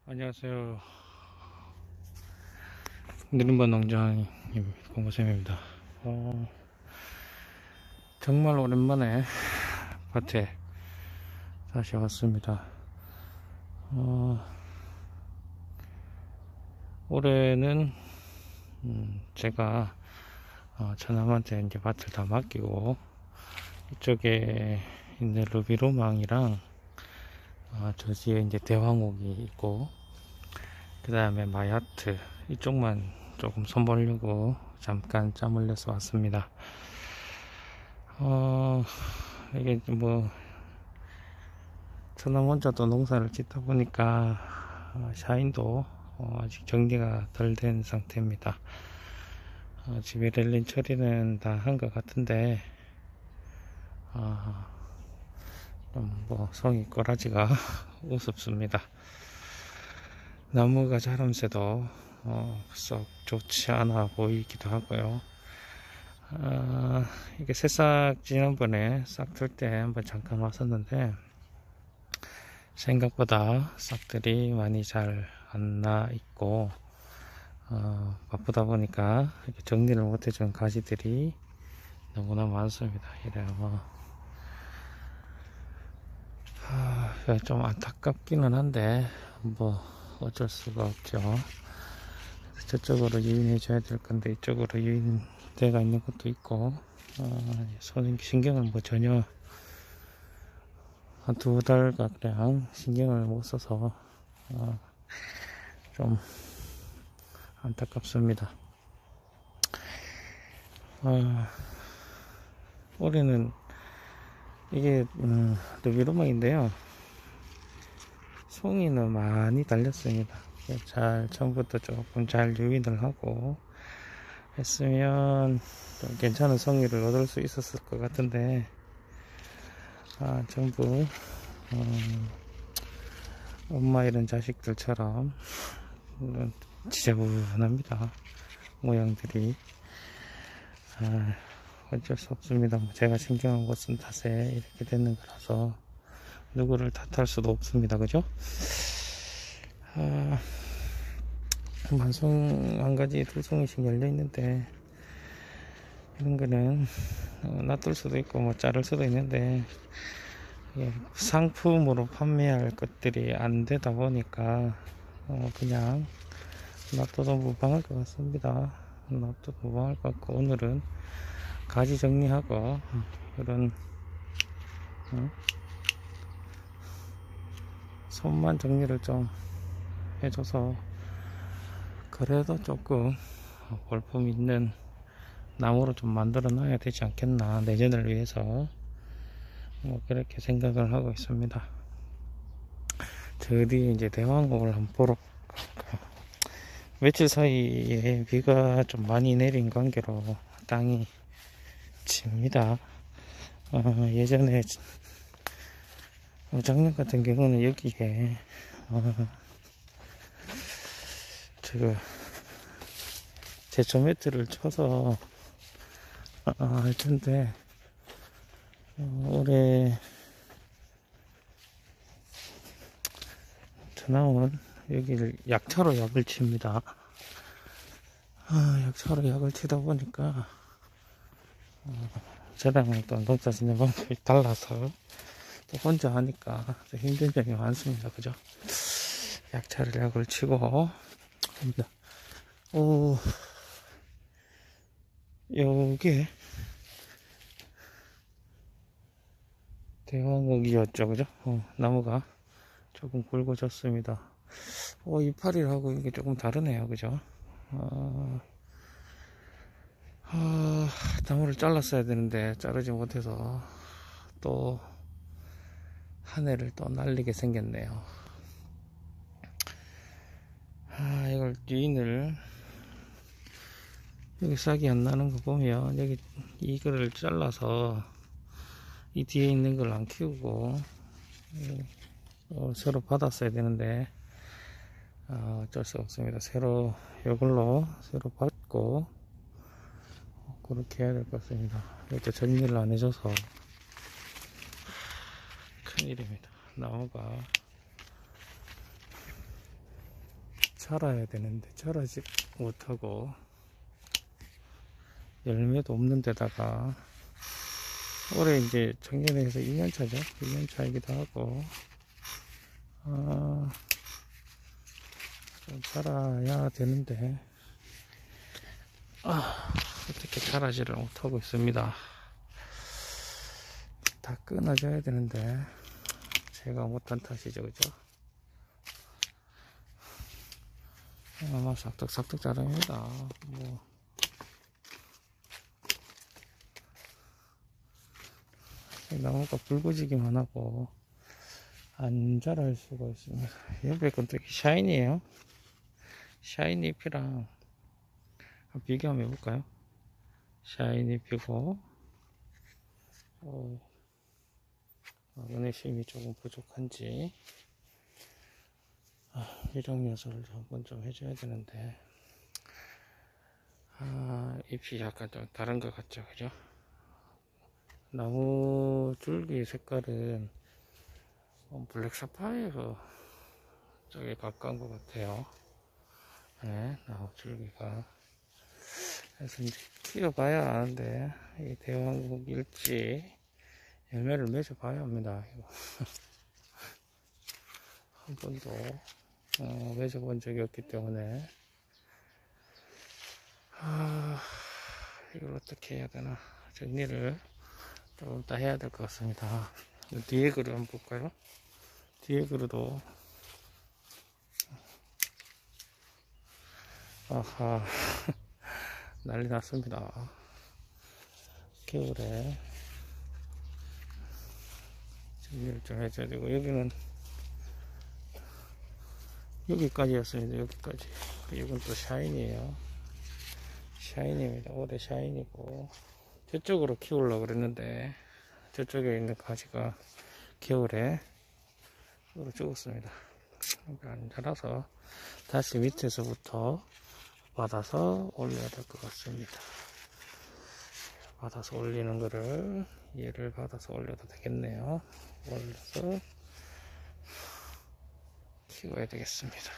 안녕하세요. 느른번 농장님 공보쌤입니다. 정말 오랜만에 밭에 다시 왔습니다. 올해는 제가 처남한테 이제 밭을 다 맡기고 이쪽에 있는 루비로망이랑 저 뒤에 이제 대왕옥이 있고 그 다음에 마야트 이쪽만 조금 손보려고 잠깐 짬을 내서 왔습니다. 이게 뭐 처남 혼자도 농사를 짓다 보니까 샤인도 아직 정리가 덜 된 상태입니다. 지베렐린 처리는 다 한 것 같은데 뭐 성이 꼬라지가 우습습니다. 나무가 자람새도 썩 좋지 않아 보이기도 하고요. 이게 새싹 지난번에 싹 틀 때 한번 잠깐 왔었는데 생각보다 싹들이 많이 잘 안 나 있고 바쁘다 보니까 이렇게 정리를 못해준 가지들이 너무나 많습니다. 이래 좀 안타깝기는 한데 뭐 어쩔 수가 없죠. 저쪽으로 유인해 줘야 될 건데 이쪽으로 유인대가 있는 것도 있고 신경을 뭐 전혀 한 2달가량 신경을 못 써서 좀 안타깝습니다. 올해는 이게 루비로망인데요, 송이는 많이 달렸습니다. 처음부터 조금 잘 유인을 하고 했으면 좀 괜찮은 송이를 얻을 수 있었을 것 같은데 전부 엄마 이런 자식들처럼 지저분합니다. 모양들이. 어쩔 수 없습니다. 제가 신경을 못 쓴 탓에 이렇게 되는 거라서 누구를 탓할 수도 없습니다. 그죠? 한 가지 2송이씩 열려 있는데 이런 거는 놔둘 수도 있고 뭐 자를 수도 있는데 상품으로 판매할 것들이 안 되다 보니까 그냥 놔둬도 무방할 것 같습니다. 놔둬도 무방할 것 같고, 오늘은 가지 정리하고 이런 손만 정리를 좀 해줘서 그래도 조금 볼품 있는 나무로 좀 만들어 놔야 되지 않겠나, 내년을 위해서 뭐 그렇게 생각을 하고 있습니다. 저 뒤에 이제 대왕옥을 한번 보러 갈까. 며칠 사이에 비가 좀 많이 내린 관계로 땅이 칩니다. 예전에 작년 같은 경우는 여기에 제초 매트를 쳐서 할 텐데 올해 저남은 여기를 약차로 약을 칩니다. 약차로 약을 치다 보니까 저랑 또 농사 짓는 방법이 달라서 또 혼자 하니까 힘든 점이 많습니다. 그죠? 약차를 약을 치고 합니다. 요게 대왕옥이었죠. 그죠? 나무가 조금 굵어졌습니다. 이파리하고 이게 조금 다르네요. 그죠? 나무를 잘랐어야 되는데 자르지 못해서 또 한 해를 또 날리게 생겼네요. 이걸 유인을, 여기 싹이 안 나는 거 보면 여기 이거를 잘라서 이 뒤에 있는 걸 안 키우고 새로 받았어야 되는데 어쩔 수 없습니다. 이걸로 새로 받고 그렇게 해야 될 것 같습니다. 이렇게 정리를 안 해줘서 큰일입니다. 나무가 자라야 되는데 자라지 못하고 열매도 없는 데다가 올해 이제 작년에 해서 2년차죠. 2년차이기도 하고 좀 자라야 되는데 어떻게 자라지를 못하고 있습니다. 다 끊어져야 되는데 제가 못한 탓이죠, 그죠? 아마 싹둑싹둑 자랍니다. 뭐 나무가 붉어지기만 하고 안 자랄 수가 있습니다. 옆에 건 되게 샤이니에요. 샤이니 잎이랑 비교 한번 해볼까요? 샤이니 잎이고 마그네슘이 조금 부족한지 이런 녀석을 한번 좀 해줘야 되는데 잎이 약간 좀 다른 것 같죠, 그죠? 나무 줄기 색깔은 블랙 사파이어 쪽에 가까운 것 같아요. 네, 나무 줄기가. 그래서 이제 키워봐야 아는데 이 대왕국 일지 열매를 맺어 봐야 합니다. 이거. 한 번도 맺어 본 적이 없기 때문에 이걸 어떻게 해야 되나 정리를 좀 이따 해야 될 것 같습니다. 뒤에 글을 한번 볼까요? 뒤에 글도 난리 났습니다. 겨울에 정리를 좀 해줘야 되고 여기는 여기까지였습니다. 여기까지. 이건 또 샤이니에요. 샤이니입니다. 올해 샤이니고 저쪽으로 키우려고 그랬는데 저쪽에 있는 가지가 겨울에 죽었습니다. 안 자라서 다시 밑에서부터 받아서 올려야 될 것 같습니다. 받아서 올리는 거를 얘를 받아서 올려도 되겠네요. 올려서 키워야 되겠습니다.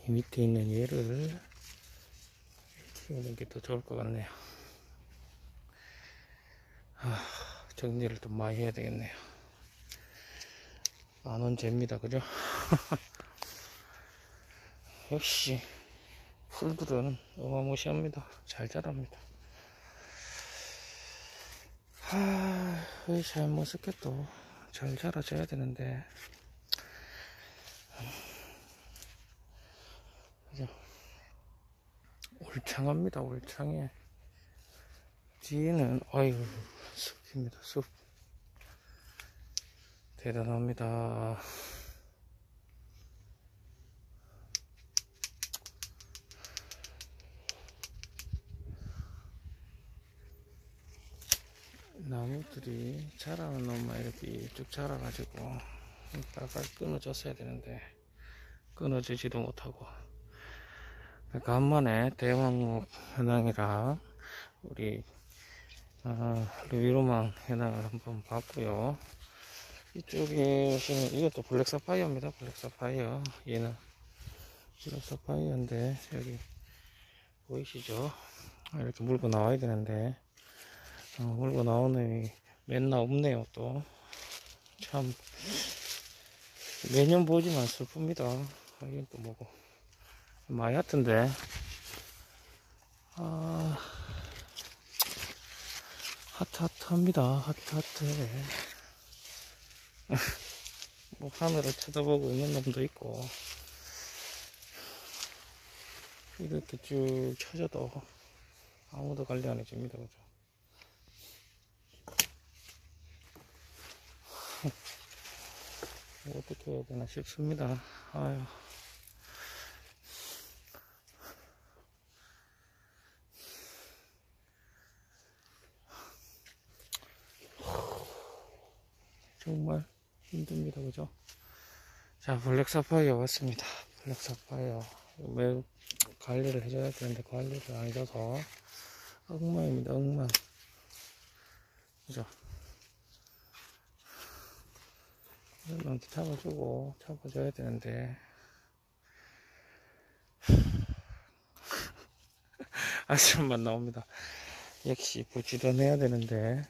이 밑에 있는 얘를 키우는 게 더 좋을 것 같네요. 정리를 좀 많이 해야 되겠네요. 만원제입니다, 그죠? 역시 풀들은 어마무시합니다. 잘 자랍니다. 왜 잘못했게 또 잘 자라줘야 되는데 그죠? 울창합니다. 울창해. 뒤에는 숲입니다. 숲 대단합니다. 나무들이 자라는 놈만 이렇게 쭉 자라가지고 빨빨 끊어졌어야 되는데 끊어지지도 못하고 간만에 대왕목 현황이랑 우리 루비로망 현황을 한번 봤고요. 이쪽에 보시면 이것도 블랙 사파이어입니다. 블랙 사파이어. 얘는 블랙 사파이어인데 여기 보이시죠? 이렇게 물고 나와야 되는데 물고 나오는 맨날 없네요. 또 참 매년 보지만 슬픕니다. 이건 또 뭐고 많이 같은데 하트하트합니다. 하트하트. 뭐 하늘을 쳐다보고 있는 놈도 있고 이렇게 쭉 쳐져도 아무도 관리 안 해줍니다. 그죠? 어떻게 해야 되나 싶습니다. 아유. 정말 힘듭니다. 그죠? 자, 블랙 사파이어 왔습니다. 블랙 사파이어. 매우 관리를 해줘야 되는데 관리를 안 해줘서 엉망입니다. 엉망. 그죠? 이런 놈도 잡아줘야 되는데 아쉬움만 나옵니다. 역시 부지런해야 되는데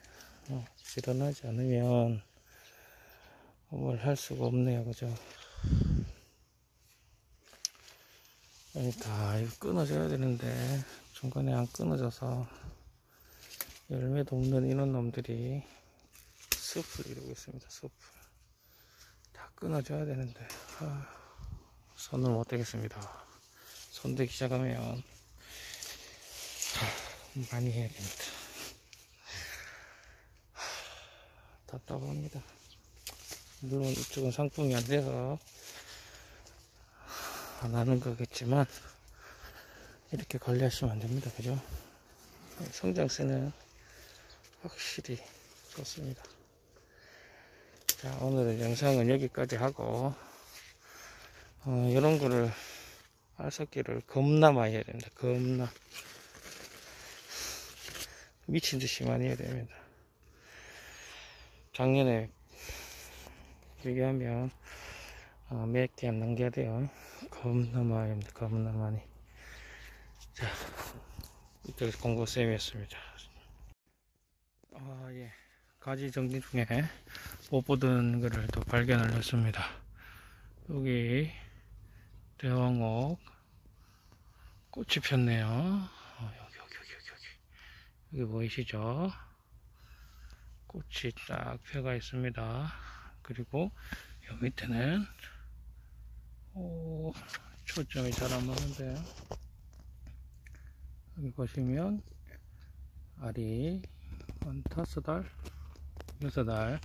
부지런하지 않으면 뭘 할 수가 없네요. 그죠? 그러니까 이거 끊어줘야 되는데 중간에 안 끊어져서 열매도 없는 이런 놈들이 숲을 이루고 있습니다. 숲을 다 끊어줘야 되는데 손을 못 대겠습니다. 손대기 시작하면 많이 해야 됩니다. 답답합니다. 물론 이쪽은 상품이 안 돼서 안 하는 거겠지만 이렇게 관리하시면 안 됩니다. 그죠? 성장세는 확실히 좋습니다. 자, 오늘은 영상은 여기까지 하고 이런 거를 알석기를 겁나 많이 해야 됩니다. 겁나 미친듯이 많이 해야 됩니다. 작년에 비교하면 몇 개 안 남겨야 돼요. 겁나 많이 합니다. 겁나 많이. 자, 이쪽에서 공고쌤이었습니다. 예. 가지 정리 중에 못 보던 거를 또 발견을 했습니다. 여기 대왕옥 꽃이 폈네요. 여기 보이시죠? 꽃이 딱 펴가 있습니다. 그리고 요 밑에는 초점이 잘 안 맞는데 여기 보시면 알이 한 5달 6달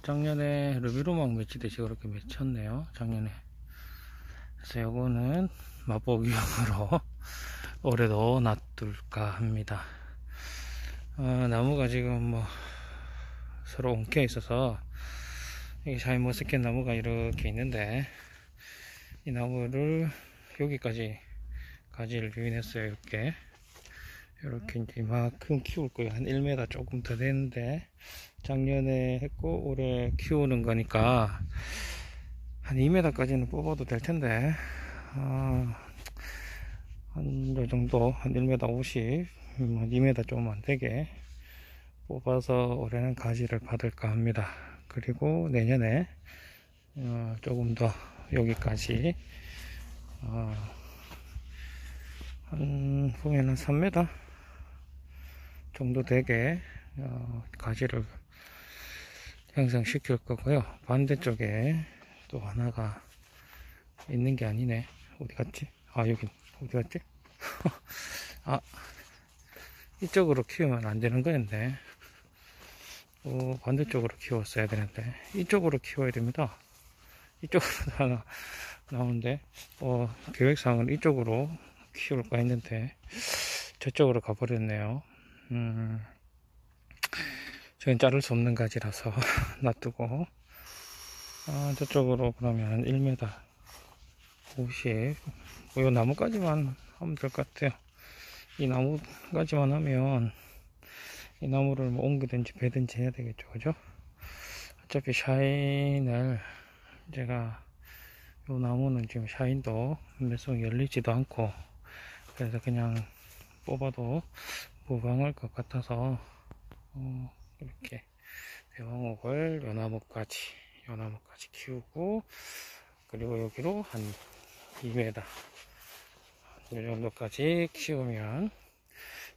작년에 루비로막 맺히듯이 그렇게 맺혔네요. 작년에. 그래서 요거는 맛보기용으로 올해도 놔둘까 합니다. 나무가 지금 뭐 서로 엉켜 있어서 여기 샤인머스켓 나무가 이렇게 있는데 이 나무를 여기까지 가지를 유인했어요. 이렇게 이제 이만큼 키울 거예요. 한 1m 조금 더 되는데 작년에 했고 올해 키우는 거니까 한 2m까지는 뽑아도 될 텐데 한 요 정도 한 1m 50 2m 좀 안 되게 뽑아서 올해는 가지를 받을까 합니다. 그리고 내년에 조금 더 여기까지 보면 한 3m 정도 되게 가지를 형성시킬 거고요. 반대쪽에 또 하나가 있는 게 아니네. 어디 갔지? 여기 어디 갔지? 이쪽으로 키우면 안 되는 거였네. 반대쪽으로 키웠어야 되는데 이쪽으로 키워야 됩니다. 이쪽으로 하나 나오는데 계획상은 이쪽으로 키울까 했는데 저쪽으로 가버렸네요. 저긴 자를 수 없는 가지라서 놔두고 저쪽으로 그러면 1m 50 이 나무까지만 하면 될 것 같아요. 이 나무까지만 하면 이 나무를 뭐 옮기든지 베든지 해야 되겠죠. 그죠? 어차피 샤인을 제가 이 나무는 지금 샤인도 몇 송 열리지도 않고 그래서 그냥 뽑아도 무방할 것 같아서 이렇게 대왕옥을 요 나무까지 키우고 그리고 여기로 한 2m 이 정도까지 키우면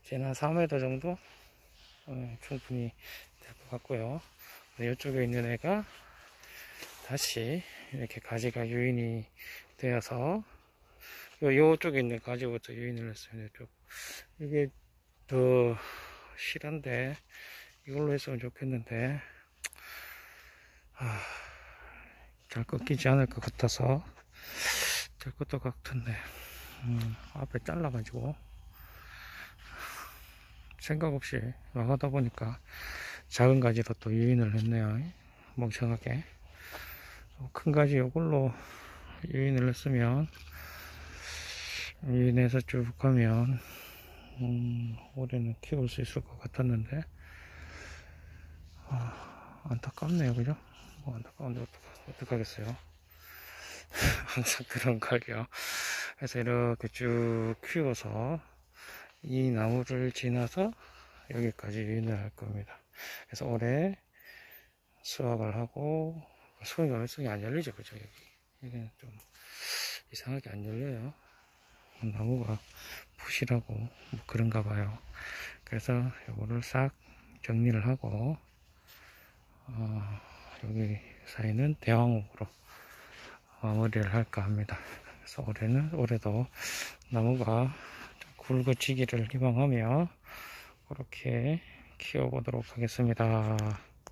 이제는 한 4m 정도 충분히 될 것 같고요. 이쪽에 있는 애가 다시 이렇게 가지가 유인이 되어서 요쪽에 있는 가지부터 유인을 했어요. 이쪽. 이게 더 실한데 이걸로 했으면 좋겠는데 잘 꺾이지 않을 것 같아서 될 것도 같은데 앞에 잘라가지고 생각 없이 나가다 보니까 작은 가지로 또 유인을 했네요. 멍청하게. 큰 가지 이걸로 유인을 했으면 유인해서 쭉 가면 올해는 키울 수 있을 것 같았는데 안타깝네요. 그죠? 어떡하겠어요. 항상 그런 걸요. 그래서 이렇게 쭉 키워서 이 나무를 지나서 여기까지 유인을 할 겁니다. 그래서 올해 수확을 하고, 수확이 안 열리죠, 그죠? 여기는 좀 이상하게 안 열려요. 나무가 부실하고 뭐 그런가 봐요. 그래서 이거를 싹 정리를 하고, 여기 사이는 대왕목으로 마무리를 할까 합니다. 그래서 올해도 나무가 굵어지기를 희망하며 그렇게 키워보도록 하겠습니다.